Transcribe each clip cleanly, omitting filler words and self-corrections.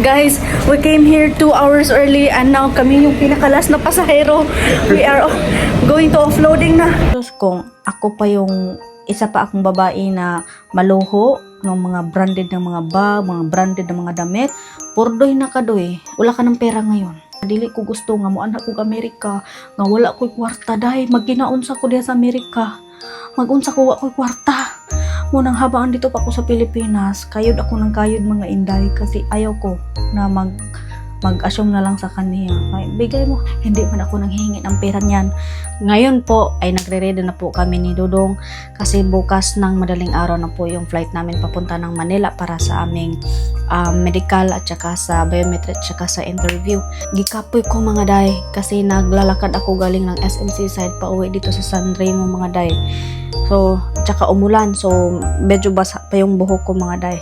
Guys, we came here 2 hours early and now kami yung pinakalas na pasahero. We are going to offloading na. Kung ako pa yung isa pa akong babae na maluho ng mga branded ng mga bag, mga branded ng mga damit, purdoy na kadoy, wala ka ng pera ngayon. Dili ko gusto nga mo anak ko Amerika, nga wala ko'y kwarta dahil magkinaunsa ko diya sa Amerika. Magunsa ko wa ko'y kwarta. Munang habang andito pa ako sa Pilipinas, kayod ako ng kayod mga inday kasi ayaw ko na mag-assume na lang sa kanya. Ay, bigay mo, hindi man ako nanghihingi ng pera niyan. Ngayon po ay nagre-ready na po kami ni Dudong kasi bukas ng madaling araw na po yung flight namin papunta ng Manila para sa aming medical at saka sa biometric at saka sa interview. Gikapoy ko mga day kasi naglalakad ako galing ng SMC side pa uwi dito sa San Remo mga day. So, tsaka umulan. So, medyo basa pa yung buhok ko mga day.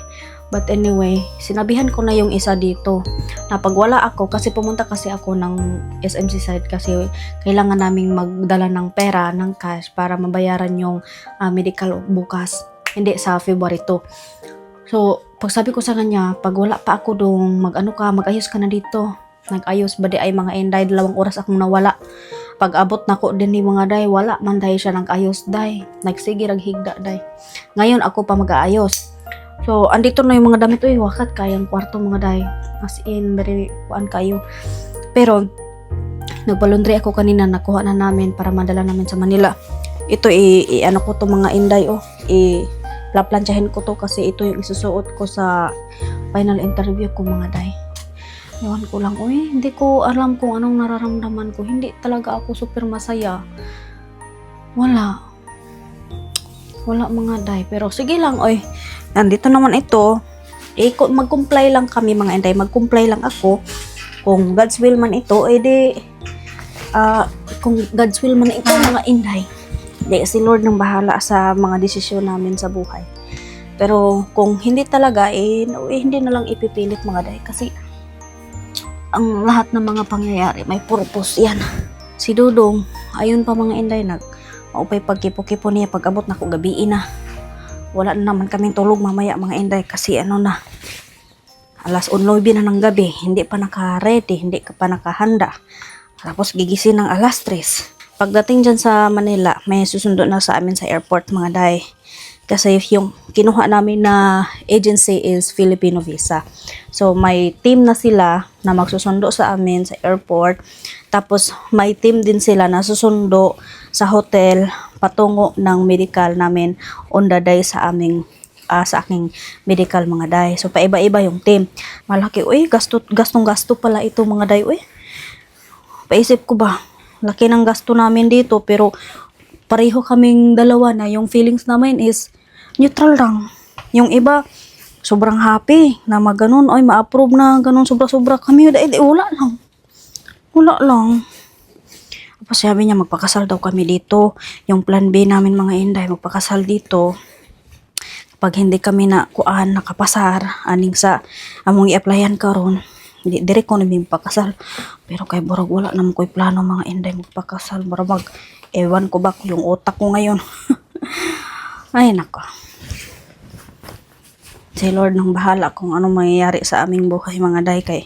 But anyway, sinabihan ko na yung isa dito na pag wala ako, kasi pumunta kasi ako ng SMC side kasi kailangan naming magdala ng pera, ng cash para mabayaran yung medical bukas. Hindi sa February 2. So, pag sabi ko sa kanya, pag wala pa ako dong mag-ayos ka na dito. Nag-ayos ba di ay mga inday, 2 oras akong nawala. Pag abot na ko din ni mga day, wala man day siya nag-ayos day. Nagsige raghigda day. Ngayon ako pa mag-aayos. So, andito na yung mga damit. Uy, wakat kayang kwarto mga day. As in, very kuan kayo. Pero, nagpalundri ako kanina, nakuha na namin para madala namin sa Manila. Ito, ano ko to mga inday, plaplansyahin ko to kasi ito yung isusuot ko sa final interview ko mga day. Ewan ko lang, hindi ko alam kung anong nararamdaman ko. Hindi talaga ako super masaya. Wala mga day. Pero sige lang, nandito naman ito. Mag-comply lang kami mga inday. Mag-comply lang ako. Kung God's will man ito, kung God's will man ito mga inday. Si Lord nang bahala sa mga desisyon namin sa buhay. Pero kung hindi talaga, hindi na lang ipipilit mga day. Kasi ang lahat ng mga pangyayari may purpose yan. Si Dudong, ayun pa mga inday, maupay pagkipo-kipo niya pag abot na ko gabiin na. Wala na naman kaming tulog mamaya mga inday kasi alas 9 na ng gabi, hindi pa naka-ready, hindi ka pa nakahanda. Tapos gigising ng alas 3. Pagdating dyan sa Manila, may susundo na sa amin sa airport mga day. Kasi yung kinuha namin na agency is Filipino Visa. So, may team na sila na magsusundo sa amin sa airport. Tapos, may team din sila na susundo sa hotel patungo ng medical namin on the day sa aking medical mga day. So, paiba-iba yung team. Malaki, gastong-gasto pala ito mga day, Paisip ko ba, laki ng gasto namin dito, pero pareho kaming dalawa na yung feelings namin is neutral lang. Yung iba, sobrang happy na maganon, ma-approve na ganon, sobra-sobra kami. Wala lang. Tapos sabi niya, magpakasal daw kami dito. Yung plan B namin mga inday, magpakasal dito. Kapag hindi kami nakapasar, aning sa among i-applyan karon, direct ko namin magpakasal. Pero kay Borog, wala naman ko'y plano mga inday magpakasal. Ewan ko ba yung utak ko ngayon. Ay nako. Si Lord nang bahala kung ano mangyayari sa aming buhay mga day kay.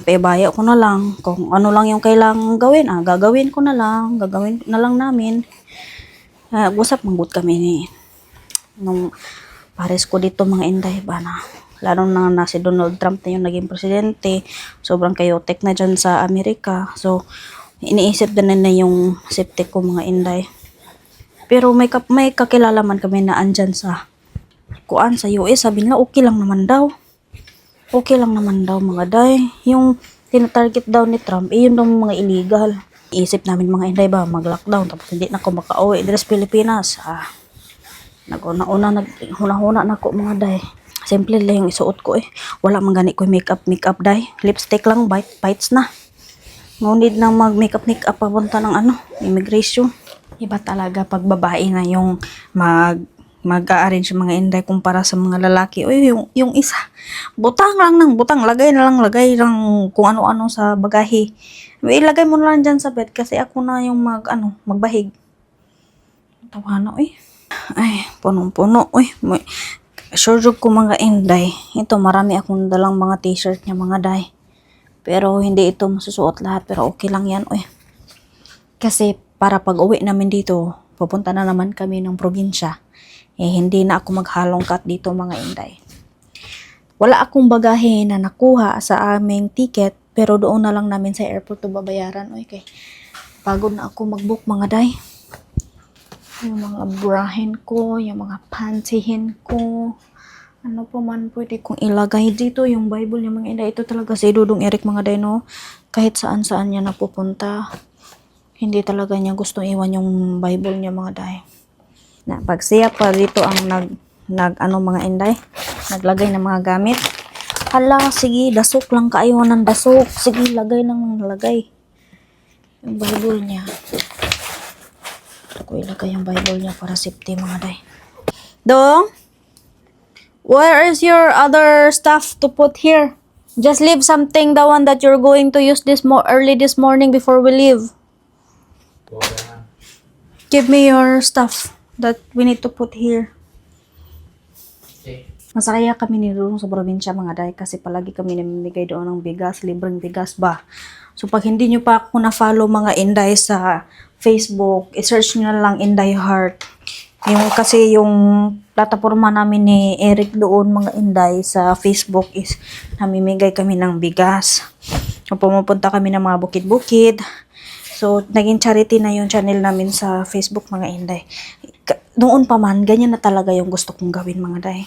Paibaya ko na lang. Kung ano lang yung kailangang gawin, gagawin ko na lang. Gagawin na lang namin. Usap manggod kami nung pares ko dito mga inday ba na. Lalo na si Donald Trump na yung naging presidente. Sobrang chaotic na dyan sa Amerika. So, iniisip din na yung safety ko mga inday. Pero may kakilala man kami na andyan sa US. Sabi nila okay lang naman daw. Okay lang naman daw mga day. Yung tinatarget daw ni Trump, yun daw mga illegal. Iisip namin mga inday ba, mag-lockdown. Tapos hindi na ako makauwi dito sa Pilipinas. Huna-huna na ako mga day. Simple lang yung isuot ko Wala man gani ko makeup day. Lipstick lang, bites na. Ngunit na mag-makeup papunta ng immigration. Iba talaga pag babae na yung mag-arrange mga inday kumpara sa mga lalaki. Yung isa, butang lagay lang kung ano-ano sa bagahe. Ilagay mo na lang dyan sa bed kasi ako na yung magbahig. Tawa na, Ay, punong-puno, Sure jud ko mga inday. Ito marami akong dalang mga t-shirt niya mga day. Pero hindi ito masusuot lahat pero okay lang yan oy. Kasi para pag uwi namin dito, pupunta na naman kami ng probinsya. Hindi na ako maghalong cut dito mga inday. Wala akong bagahe na nakuha sa aming ticket pero doon na lang namin sa airport to babayaran oy kay pagod na ako mag-book mga day. Yung mga brahin ko, yung mga pantihin ko. Ano pa man pwede kong ilagay dito. Yung Bible niya mga inday. Ito talaga si Dudong Eric mga day, no? Kahit saan-saan niya napupunta. Hindi talaga niya gusto iwan yung Bible niya mga day. Na, pag siya pa dito ang mga inday. Naglagay ng mga gamit. Hala, sige, dasok lang kayo ng dasok. Sige, lagay ng lagay. Yung Bible niya. Ako ilagay yung Bible niya para safety mga day. Dong, where is your other stuff to put here? Just leave something, the one that you're going to use early this morning before we leave. Give me your stuff that we need to put here. Masaya kami ni Dong sa probinsya mga day kasi palagi kami namimigay doon ng bigas, libreng bigas ba. So pag hindi nyo pa ako na-follow mga inday sa Facebook, i-search nyo na lang Inday Heart. Kasi yung plataforma namin ni Eric doon mga inday sa Facebook is namimigay kami ng bigas. So pumupunta kami ng mga bukid-bukid. So naging charity na yung channel namin sa Facebook mga inday. Noon pa man, ganyan na talaga yung gusto kong gawin mga day.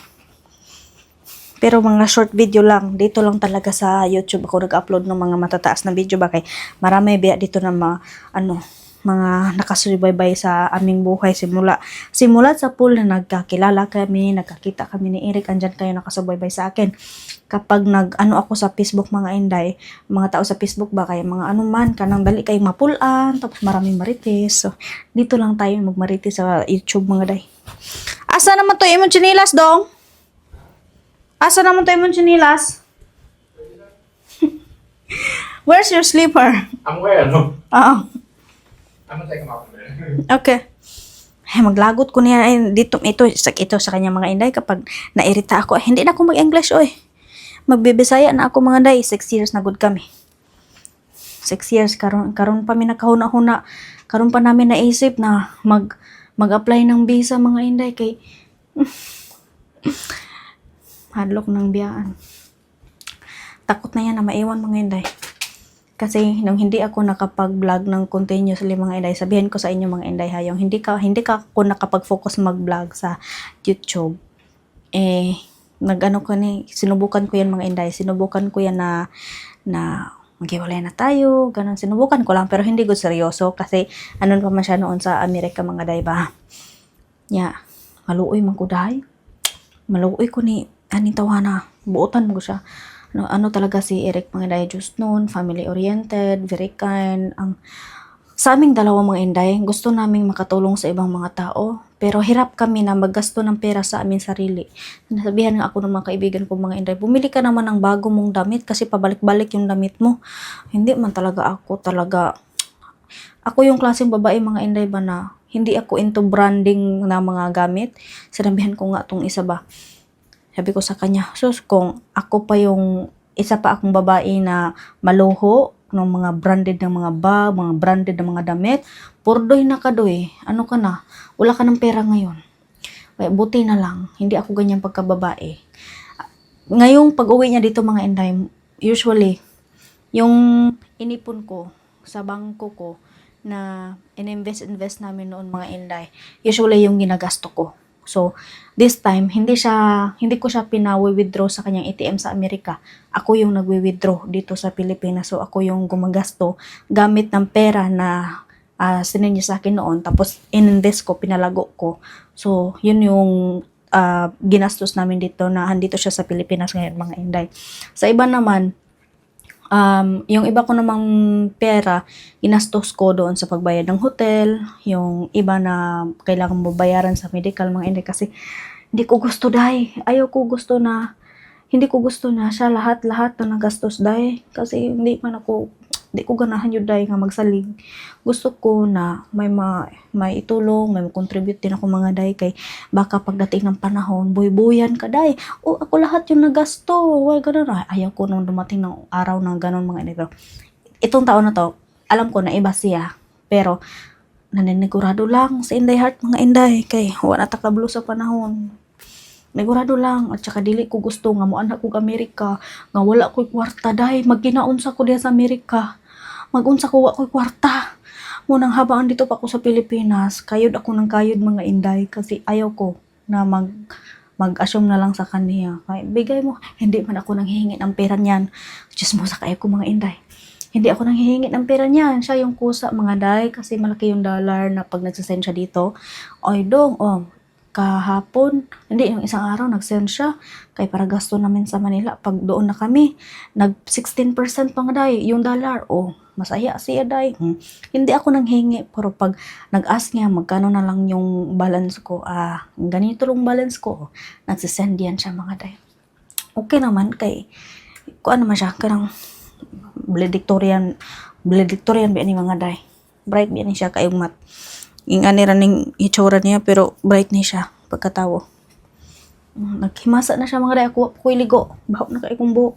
Pero mga short video lang, dito lang talaga sa YouTube ako nag-upload ng mga matataas na video ba kay marami biya dito na mga nakasubaybay sa aming buhay simula sa pool na nagkakilala kami, nagkakita kami ni Eric, andyan kayo nakasubaybay sa akin. Kapag ako sa Facebook mga inday, mga tao sa Facebook ba kaya mga kanang dali kayo mapulan, tapos maraming marites. So, dito lang tayo magmarites sa YouTube mga day. Asa naman to imong chinilas dong? Asa naman to imong chinilas? Where's your slipper? I'm wearing them. Oo. I'm gonna take them off in a minute. Okay. Ay, maglagot ko niya ito sa kanya mga inday kapag nairita ako. Hindi na ako mag-English oy. Magbibisaya na ako mga day. 6 years na good kami. 6 years karon pa mi nakahuna-huna. Karon pa namin naisip na mag-apply ng visa mga inday kay hadlok ng biyaan. Takot na yan na maiwan mga inday. Kasi nung hindi ako nakapag-vlog ng continuously mga inday, sabihin ko sa inyo mga inday hayong hindi ka ako nakapag-focus mag-vlog sa YouTube. Sinubukan ko yan mga inday. Sinubukan ko yan na maghiwalay na tayo, ganun. Sinubukan ko lang pero hindi ko seryoso kasi pa man siya noon sa Amerika mga day ba. Maluoy man ko day. Maluoy ko ni aning tawana. Buotan mo ko siya. Talaga si Eric mga inday just noon, family oriented, very kind. Sa aming dalawa mga inday, gusto naming makatulong sa ibang mga tao, pero hirap kami na maggasto ng pera sa aming sarili. Nasabihan nga ako ng mga kaibigan ko mga inday, bumili ka naman ng bago mong damit kasi pabalik-balik yung damit mo. Hindi man talaga ako yung klaseng babae mga inday ba na hindi ako into branding na mga gamit. Sinabihan ko nga tong isa ba. Sabi ko sa kanya, sus, kung ako pa yung isa pa akong babae na maluho ng mga branded ng mga bag, mga branded ng mga damit, purdoy na ka doy. Ano ka na? Wala ka ng pera ngayon. Kaya buti na lang, hindi ako ganyang pagkababae. Ngayong pag-uwi niya dito mga inday, usually, yung inipon ko sa bangko ko na ininvest namin noon mga inday, usually yung ginagasto ko. So, this time, hindi ko siya pinawi-withdraw sa kanyang ATM sa Amerika. Ako yung nagwi-withdraw dito sa Pilipinas. So, ako yung gumagasto gamit ng pera na sinend niya sa akin noon. Tapos, ininvest ko, pinalago ko. So, yun yung ginastos namin dito na andito siya sa Pilipinas ngayon mga inday. Sa iba naman, yung iba ko namang pera, inastos ko doon sa pagbayad ng hotel, yung iba na kailangan mo bayaran sa medical mga inday kasi hindi ko gusto hindi ko gusto na siya lahat na nagastos dahi kasi hindi man ako di ko ganahan yun day nga magsalig. Gusto ko na may itulong, may contribute din ako mga day kay baka pagdating ng panahon, buy-buyan ka day. O ako lahat yung nagasto. Why ganun? Ayaw ko nung dumating ng araw ng ganun mga inday. Pero itong taon na to, alam ko na iba siya. Pero naninigurado lang sa Inday Heart mga inday kay wala takablo sa panahon. Nigurado lang at saka dili ko gusto nga mo anak kog Amerika nga wala ko'y kwarta day magkinaunsa ko diha sa Amerika magunsa ko wa ko'y kwarta munang habang andito pa ako sa Pilipinas kayod ako ng kayod mga inday kasi ayaw ko na mag-assume na lang sa kaniya kay bigay mo hindi man ako nanghihingi ng pera niyan just mo sa kayo ko mga inday hindi ako nanghihingi ng pera niyan siya yung kusa mga day kasi malaki yung dollar na pag nagsasend siya dito oy dong kahapon, hindi, yung isang araw, nag-send siya. Kaya para gasto namin sa Manila. Pag doon na kami, nag 16% pang day, yung dollar. Masaya siya day. Hindi ako nanghingi, pero pag nag-ask niya, magkano na lang yung balance ko, ganito lang balance ko, nagsisend yan siya mga day. Okay naman, kay, kung ano man siya, kanang valedictorian ba ni mga day. Bright ba ni siya kayong mat. Yung anira ning itsura niya pero bright ni siya pagkatawo. Naghimasa na siya mga day. Ako ko'y ligo. Bahok na kayo kong buhok.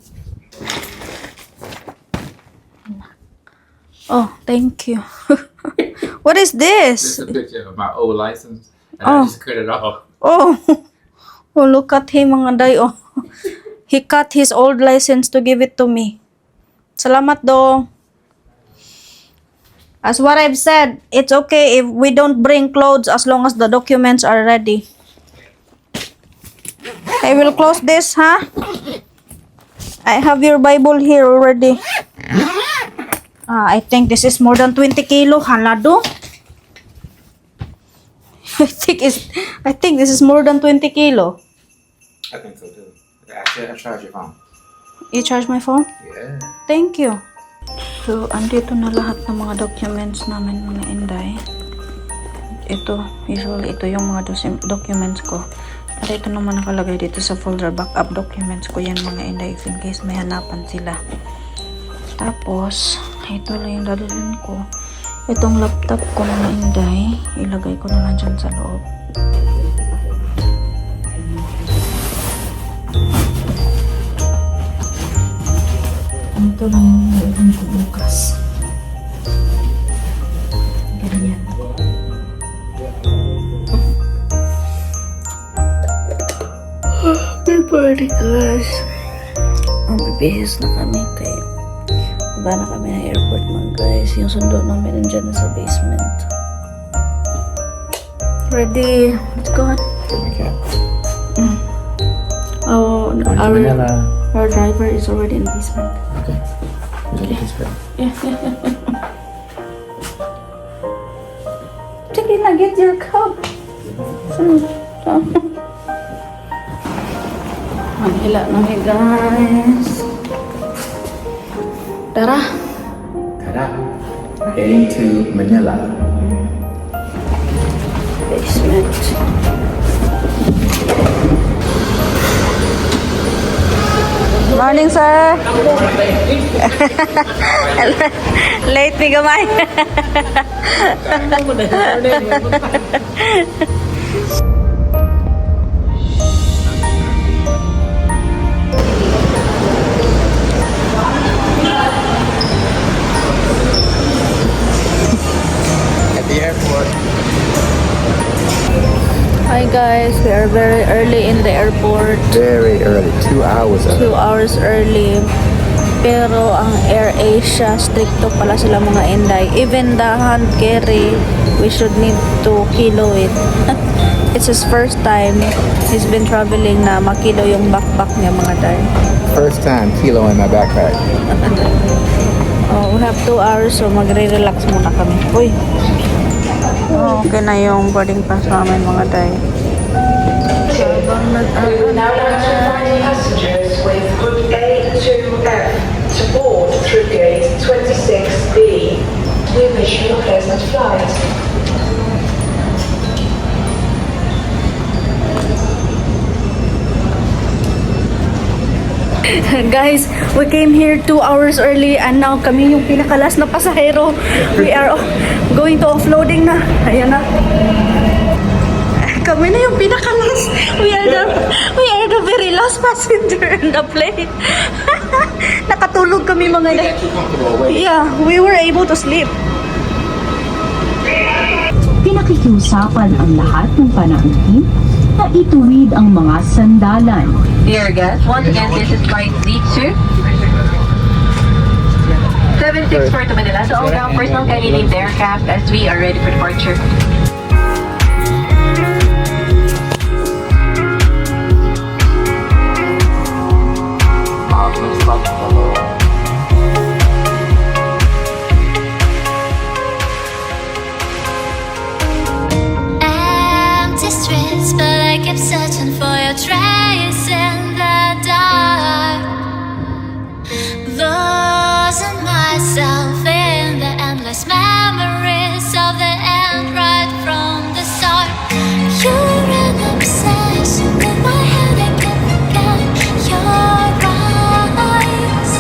Oh, thank you. What is This this? is a picture of my old license, and I just cut it off. Oh, look at him mga day. He cut his old license to give it to me. Salamat dong. As what I've said, it's okay if we don't bring clothes as long as the documents are ready. I will close this, huh? I have your Bible here already. I think this is more than 20 kilo, Hanado. I think this is more than 20 kilo. I think so too. Actually, I charge your phone. You charge my phone? Yeah. Thank you. So, andito na lahat ng mga documents namin mga inday. Ito, usually ito yung mga documents ko. At ito naman nakalagay dito sa folder backup documents ko yan mga inday if in case may hanapan sila. Tapos, ito lang yung dadalhin ko. Itong laptop ko mga inday, ilagay ko na lang dyan sa loob. Ito lang yung gawin ko bukas. Ganyan. Happy birthday guys. Bibihis na kami kayo. Baba na kami ng airport mga guys. Yung sundo namin nandiyan na sa basement. Ready? Let's go on. Oh, our driver is already in the basement. Okay. Yeah. Sige na, get your cup. Manghila na guys. Tara. Ta-da. Heading to Manila. Basement. Morning, sir. Late ni gamay. At the airport. Hi guys, we are very early in the airport. Very early. 2 hours 2 hours early. Pero ang AirAsia, stricto pala sila mga inday. Even the hand carry, we should need to kilo it. It's his first time. He's been traveling na makilo yung backpack niya mga day. First time kilo in my backpack. We have 2 hours so magre-relax muna kami. Uy! Okay na yung boarding pass namin mga day. Habang nag-aantay. Passengers with group A2F to board through gate 26B. We wish you a pleasant flight. Guys, we came here 2 hours early and now kami yung pinakalas na pasahero. We are going to offloading na. Ayan na. Kami na yung pinakalas. We are the very last passenger in the plane. Nakatulog kami mga na. Yeah, we were able to sleep. Pinakikiusapan ang lahat ng panauhin na ituwid ang mga sandalan. Dear guests, once again, this is flight Z2. 764 to Manila. So all ground personnel can leave the aircraft as we are ready for departure. Empty streets, but I kept searching for your trace in the dark. Losing myself in the endless memories of the end right from the start. You're an obsession in my head, I can't forget your eyes.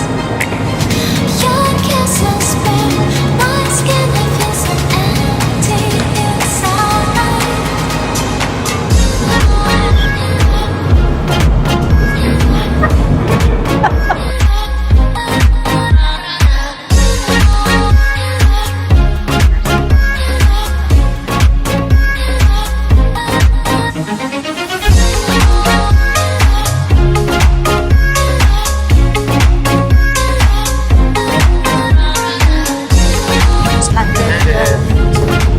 Your kisses burn my skin, I feel so empty inside.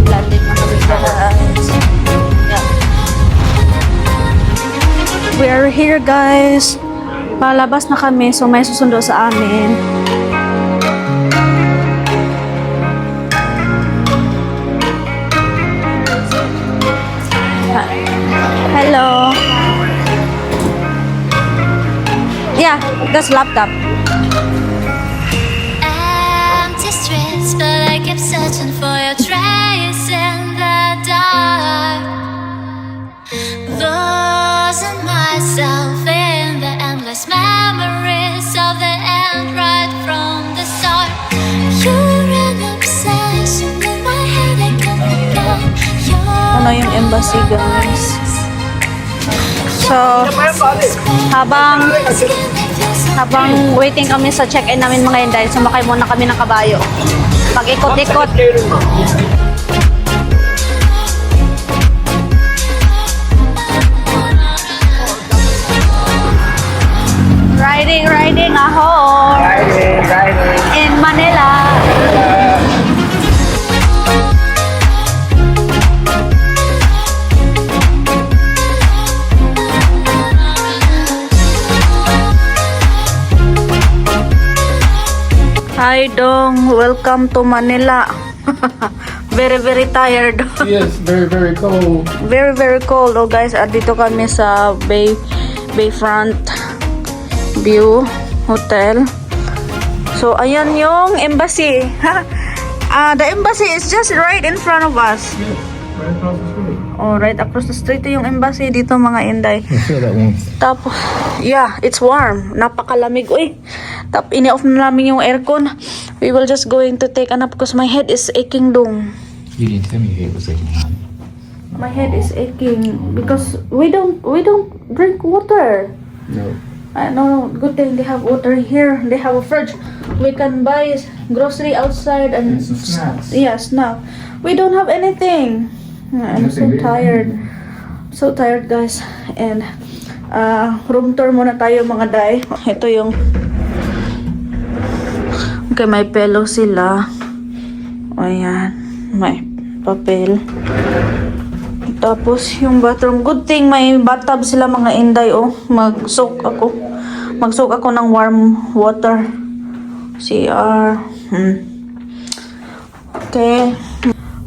Landing na kami guys. Yeah. We are here guys. Palabas na kami so may susundo sa amin. Hello. Yeah, that's laptop. Empty streets, but I kept searching for your trace in the dark. Losing myself in the endless memories of the end right from the start. You're an obsession in my head, I can't forget your Ano yung embassy guys? So, habang waiting kami sa check-in namin mga Inday, sumakay muna kami ng kabayo. Pag-ikot-ikot. Riding a horse in Manila. Hi Dong, welcome to Manila. Very tired. Yes, very cold. Very cold. Oh guys, dito kami sa Bayfront View Hotel. So ayan yung embassy. The embassy is just right in front of us. Right across the street. Oh, right across the street yung embassy dito mga Inday. I feel that one. Tapos, yeah, it's warm. Napakalamig. Uy, ini-off na namin yung aircon. We will just going to take a nap because my head is aching dong. You didn't tell me your head was aching, hon. My head is aching because we don't drink water. No. No, good thing they have water here. They have a fridge. We can buy grocery outside and And some snacks. yeah, snack. We don't have anything. I'm so tired. So tired guys. And room tour muna tayo mga day. Ito yung okay, may pillow sila. Ayan. May papel. Tapos yung bathroom. Good thing may bathtub sila mga Inday. Oh, mag-soak ako ng warm water. CR. Okay.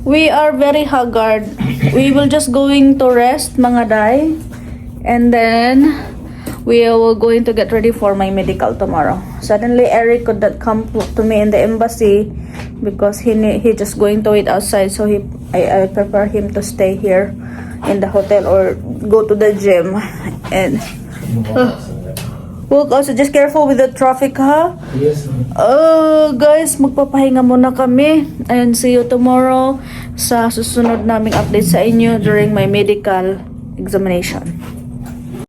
We are very haggard. We will just going to rest mga day. And then we will going to get ready for my medical tomorrow. Suddenly Eric could not come to me in the embassy because he just going to wait outside. So I prepare him to stay here in the hotel or go to the gym. And Walk out. So just careful with the traffic, ha? Yes. Guys, magpapahinga muna kami. And see you tomorrow sa susunod naming update sa inyo during my medical examination.